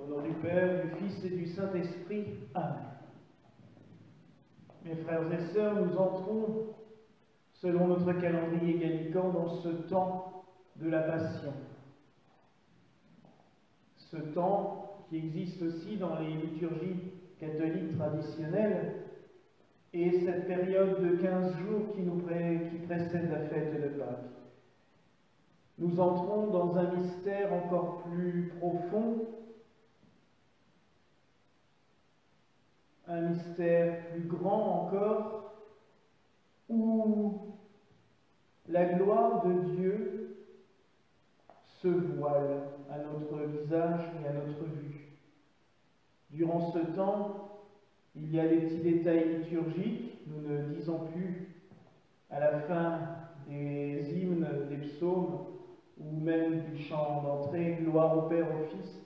Au nom du Père, du Fils et du Saint-Esprit. Amen. Mes frères et sœurs, nous entrons, selon notre calendrier gallican, dans ce temps de la Passion. Ce temps qui existe aussi dans les liturgies catholiques traditionnelles, et cette période de 15 jours qui précède la fête de Pâques. Nous entrons dans un mystère encore plus profond, un mystère plus grand encore, où la gloire de Dieu se voile à notre visage et à notre vue. Durant ce temps, il y a des petits détails liturgiques. Nous ne disons plus à la fin des hymnes, des psaumes, ou même du chant d'entrée, gloire au Père, au Fils.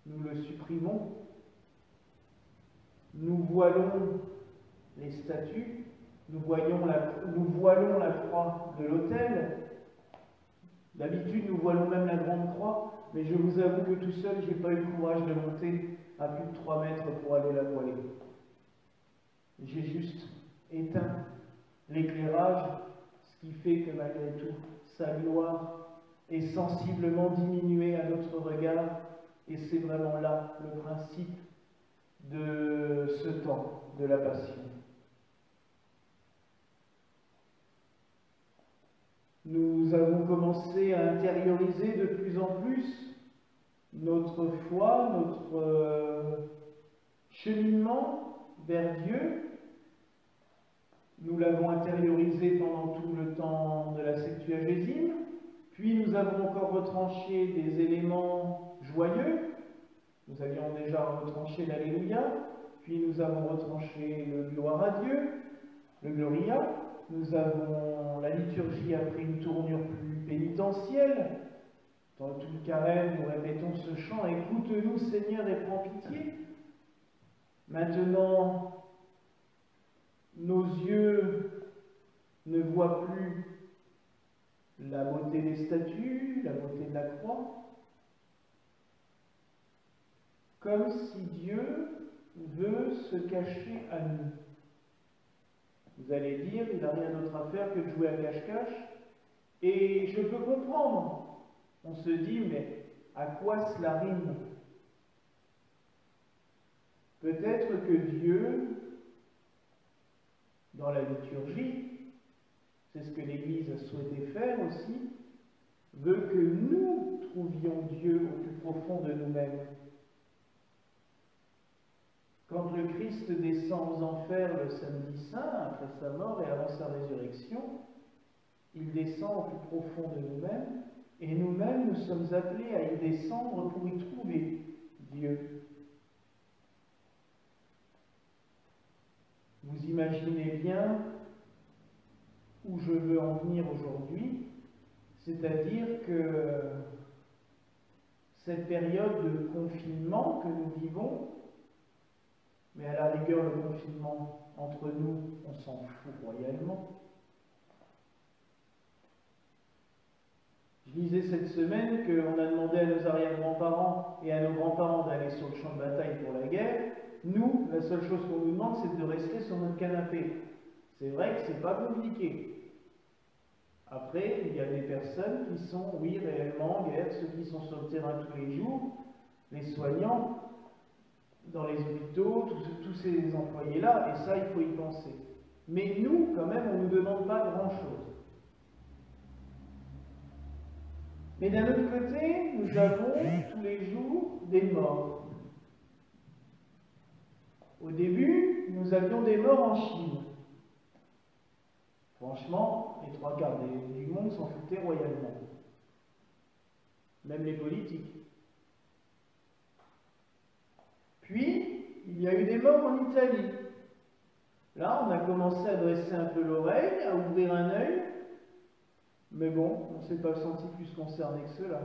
Nous le supprimons. Nous voilons les statues, nous voilons la croix de l'autel. D'habitude, nous voilons même la grande croix, mais je vous avoue que tout seul, je n'ai pas eu le courage de monter à plus de 3 mètres pour aller la voiler. J'ai juste éteint l'éclairage, ce qui fait que malgré tout, sa gloire est sensiblement diminuée à notre regard, et c'est vraiment là le principe de ce temps de la Passion. Nous avons commencé à intérioriser de plus en plus notre foi, notre cheminement vers Dieu. Nous l'avons intériorisé pendant tout le temps de la Septuagésime, puis nous avons encore retranché des éléments joyeux. Nous avions déjà retranché l'Alléluia, puis nous avons retranché le Gloire à Dieu, le Gloria. La liturgie a pris une tournure plus pénitentielle. Dans tout le carême, nous répétons ce chant « Écoute-nous, Seigneur, et prends pitié ». Maintenant, nos yeux ne voient plus la beauté des statues, la beauté de la croix, comme si Dieu veut se cacher à nous. Vous allez dire, il n'a rien d'autre à faire que de jouer à cache-cache, et je peux comprendre. On se dit, mais à quoi cela rime? Peut-être que Dieu, dans la liturgie, c'est ce que l'Église a souhaité faire aussi, veut que nous trouvions Dieu au plus profond de nous-mêmes. Quand le Christ descend aux enfers le samedi saint, après sa mort et avant sa résurrection, il descend au plus profond de nous-mêmes, et nous-mêmes, nous sommes appelés à y descendre pour y trouver Dieu. Vous imaginez bien où je veux en venir aujourd'hui, c'est-à-dire que cette période de confinement que nous vivons, mais à la rigueur, le confinement entre nous, on s'en fout royalement. Je lisais cette semaine qu'on a demandé à nos arrière-grands-parents et à nos grands-parents d'aller sur le champ de bataille pour la guerre. Nous, la seule chose qu'on nous demande, c'est de rester sur notre canapé. C'est vrai que c'est pas compliqué. Après, il y a des personnes qui sont, oui, réellement en guerre, ceux qui sont sur le terrain tous les jours, les soignants, dans les hôpitaux, tous ces employés-là, et ça, il faut y penser. Mais nous, quand même, on ne nous demande pas grand-chose. Mais d'un autre côté, nous avons tous les jours des morts. Au début, nous avions des morts en Chine. Franchement, les 3/4 du monde s'en foutaient royalement. Même les politiques. Puis, il y a eu des morts en Italie. Là, on a commencé à dresser un peu l'oreille, à ouvrir un œil, mais bon, on ne s'est pas senti plus concerné que cela.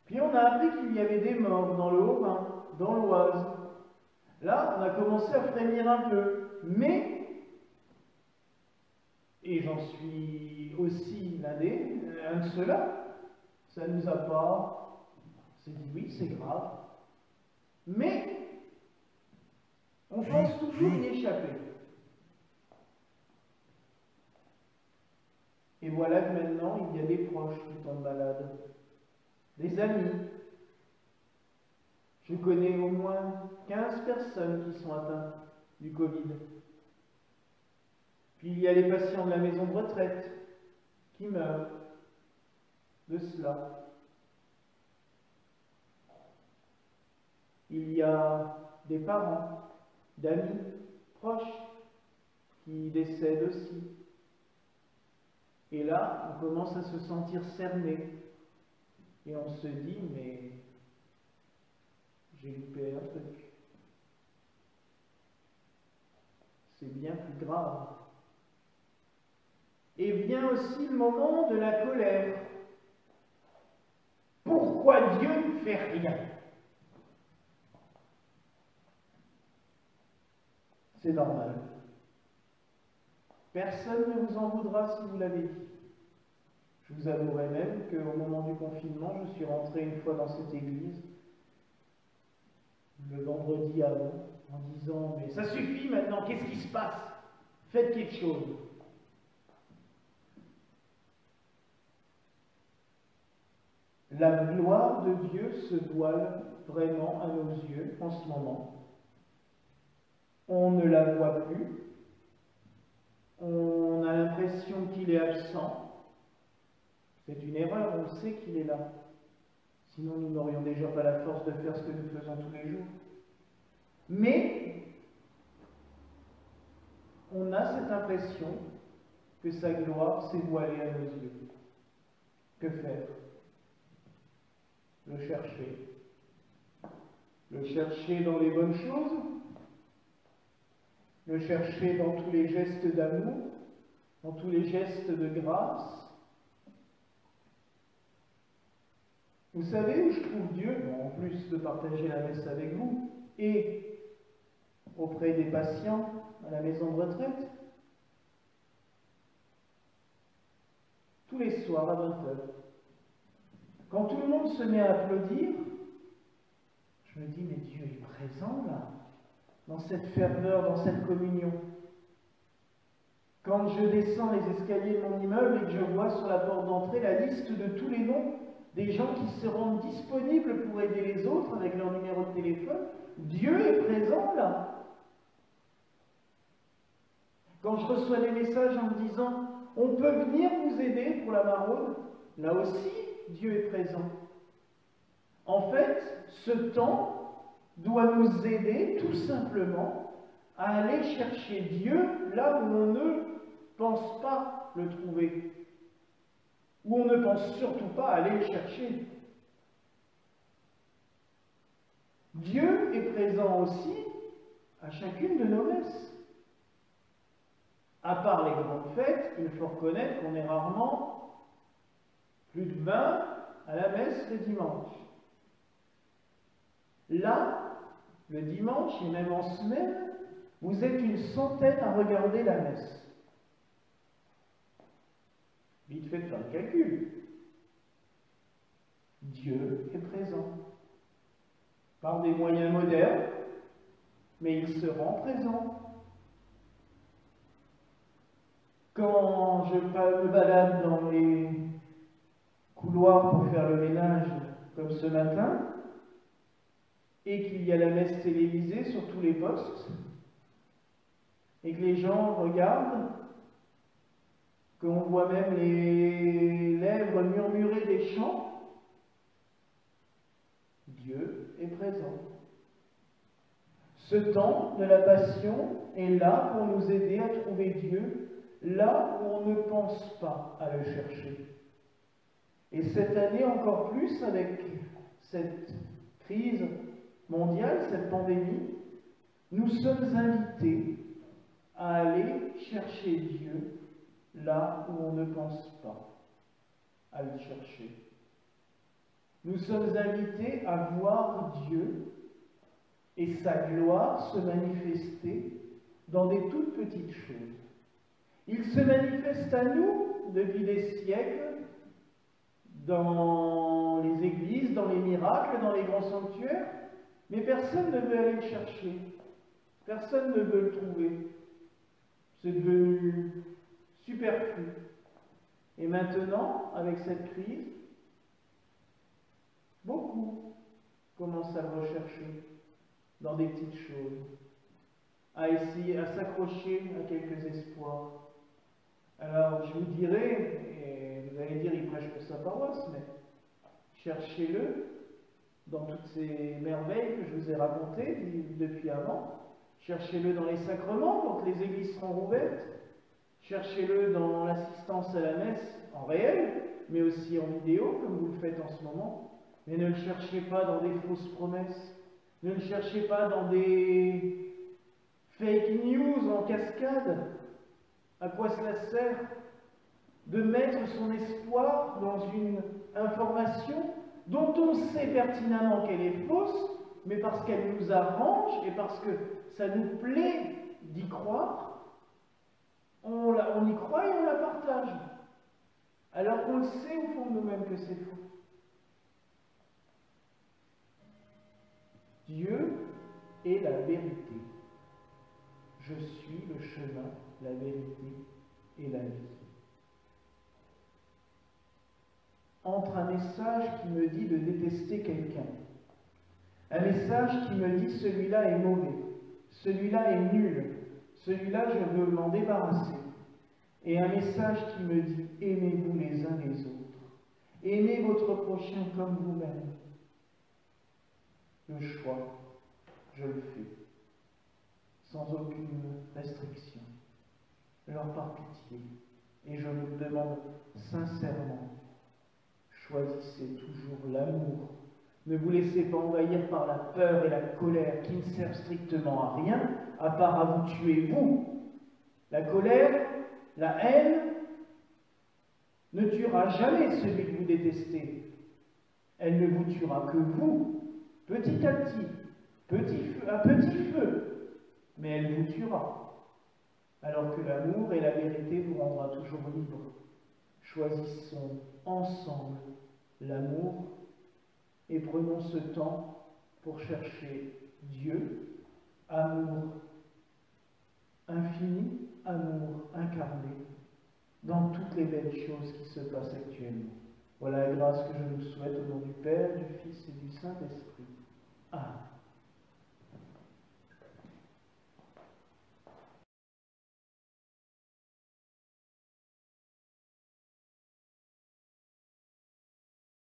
Puis on a appris qu'il y avait des morts dans le Haut-Rhin, dans l'Oise. Là, on a commencé à frémir un peu, mais, et j'en suis aussi un de ceux-là, ça ne nous a pas On se dit oui, c'est grave. Mais on pense toujours y échapper. Et voilà que maintenant, il y a des proches qui tombent malades, des amis. Je connais au moins 15 personnes qui sont atteintes du Covid. Puis il y a les patients de la maison de retraite qui meurent de cela. Il y a des parents, d'amis, proches qui décèdent aussi. Et là, on commence à se sentir cerné. Et on se dit, mais j'ai loupé un truc. C'est bien plus grave. Et vient aussi le moment de la colère. Pourquoi Dieu ne fait rien? C'est normal. Personne ne vous en voudra si vous l'avez dit. Je vous avouerai même qu'au moment du confinement, je suis rentré une fois dans cette église, le vendredi avant, en disant « Mais ça suffit maintenant, qu'est-ce qui se passe? Faites quelque chose !» La gloire de Dieu se voile vraiment à nos yeux en ce moment. On ne la voit plus. On a l'impression qu'il est absent. C'est une erreur, on sait qu'il est là. Sinon, nous n'aurions déjà pas la force de faire ce que nous faisons tous les jours. Mais, on a cette impression que sa gloire s'est voilée à nos yeux. Que faire? Le chercher. Le chercher dans les bonnes choses. Le chercher dans tous les gestes d'amour, dans tous les gestes de grâce. Vous savez où je trouve Dieu, en plus de partager la messe avec vous, et auprès des patients à la maison de retraite? Tous les soirs à 20h. Quand tout le monde se met à applaudir, je me dis, mais Dieu est présent là, dans cette ferveur, dans cette communion. Quand je descends les escaliers de mon immeuble et que je vois sur la porte d'entrée la liste de tous les noms des gens qui se rendent disponibles pour aider les autres avec leur numéro de téléphone, Dieu est présent là. Quand je reçois des messages en me disant « On peut venir vous aider pour la maraude », là aussi, Dieu est présent. En fait, ce temps doit nous aider tout simplement à aller chercher Dieu là où on ne pense pas le trouver, où on ne pense surtout pas aller le chercher. Dieu est présent aussi à chacune de nos messes. À part les grandes fêtes, il faut reconnaître qu'on est rarement plus de 20 à la messe le dimanche. Là, le dimanche et même en semaine, vous êtes une centaine à regarder la messe. Vite fait de faire le calcul. Dieu est présent. Par des moyens modernes, mais il se rend présent. Quand je me balade dans les couloirs pour faire le ménage, comme ce matin, et qu'il y a la messe télévisée sur tous les postes, et que les gens regardent, qu'on voit même les lèvres murmurer des chants, Dieu est présent. Ce temps de la Passion est là pour nous aider à trouver Dieu, là où on ne pense pas à le chercher. Et cette année encore plus, avec cette crise mondiale, cette pandémie, nous sommes invités à aller chercher Dieu là où on ne pense pas à le chercher. Nous sommes invités à voir Dieu et sa gloire se manifester dans des toutes petites choses. Il se manifeste à nous depuis des siècles dans les églises, dans les miracles, dans les grands sanctuaires, mais personne ne veut aller le chercher. Personne ne veut le trouver. C'est devenu superflu. Et maintenant, avec cette crise, beaucoup commencent à le rechercher dans des petites choses, à essayer, à s'accrocher à quelques espoirs. Alors, je vous dirais, et vous allez dire, il prêche pour sa paroisse, mais cherchez-le dans toutes ces merveilles que je vous ai racontées depuis avant. Cherchez-le dans les sacrements, quand les églises seront ouvertes. Cherchez-le dans l'assistance à la messe en réel, mais aussi en vidéo, comme vous le faites en ce moment. Mais ne le cherchez pas dans des fausses promesses. Ne le cherchez pas dans des fake news en cascade. À quoi cela sert de mettre son espoir dans une information dont on sait pertinemment qu'elle est fausse, mais parce qu'elle nous arrange et parce que ça nous plaît d'y croire, on y croit et on la partage, alors qu'on le sait au fond de nous-mêmes que c'est faux. Dieu est la vérité. Je suis le chemin, la vérité et la vie. Entre un message qui me dit de détester quelqu'un, un message qui me dit celui-là est mauvais, celui-là est nul, celui-là je veux m'en débarrasser, et un message qui me dit aimez-vous les uns les autres, aimez votre prochain comme vous-même. Le choix, je le fais, sans aucune restriction. Alors par pitié, et je vous le demande sincèrement, choisissez toujours l'amour. Ne vous laissez pas envahir par la peur et la colère qui ne servent strictement à rien, à part à vous tuer, vous. La colère, la haine, ne tuera jamais celui que vous détestez. Elle ne vous tuera que vous, petit à petit, à petit feu, mais elle vous tuera. Alors que l'amour et la vérité vous rendra toujours libre. Choisissons ensemble l'amour et prenons ce temps pour chercher Dieu, amour infini, amour incarné, dans toutes les belles choses qui se passent actuellement. Voilà la grâce que je nous souhaite au nom du Père, du Fils et du Saint-Esprit.